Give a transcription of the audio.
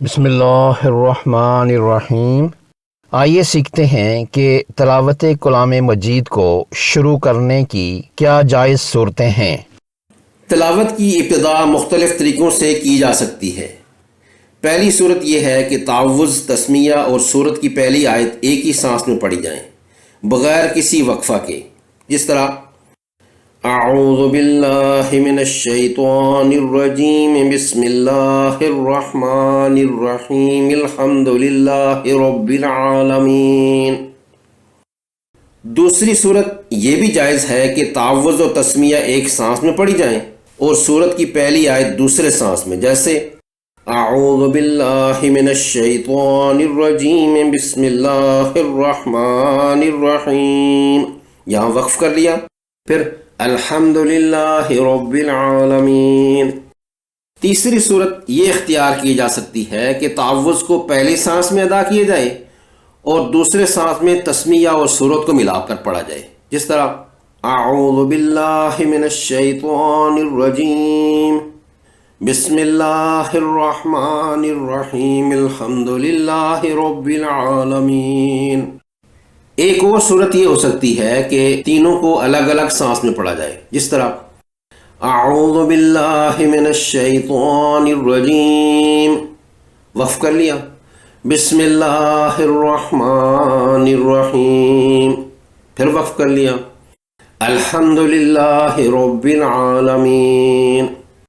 بسم اللہ الرحمن الرحیم۔ آئیے سیکھتے ہیں کہ تلاوت کلام مجید کو شروع کرنے کی کیا جائز صورتیں ہیں۔ تلاوت کی ابتدا مختلف طریقوں سے کی جا سکتی ہے۔ پہلی صورت یہ ہے کہ تعوذ، تسمیہ اور صورت کی پہلی آیت ایک ہی سانس میں پڑھی جائیں بغیر کسی وقفہ کے، جس طرح اعوذ باللہ من الشیطان الرجیم بسم اللہ الرحمن الرحیم الحمد للہ رب العالمین۔ دوسری صورت یہ بھی جائز ہے کہ تعوذ و تسمیہ ایک سانس میں پڑھی جائیں اور صورت کی پہلی آیت دوسرے سانس میں، جیسے اعوذ باللہ من الشیطان الرجیم بسم اللہ الرحمن الرحیم، یہاں وقف کر لیا، پھر الحمد للہ رب العالمین۔ تیسری صورت یہ اختیار کی جا سکتی ہے کہ تعوذ کو پہلی سانس میں ادا کیا جائے اور دوسرے سانس میں تسمیہ اور صورت کو ملا کر پڑھا جائے، جس طرح اعوذ باللہ من الشیطان الرجیم بسم اللہ الرحمن الرحیم الحمد للہ رب العالمین۔ ایک اور صورت یہ ہو سکتی ہے کہ تینوں کو الگ الگ سانس میں پڑھا جائے، جس طرح اعوذ باللہ من الشیطان الرجیم، وقف کر لیا، بسم اللہ الرحمن الرحیم، پھر وقف کر لیا، الحمد للہ رب العالمین۔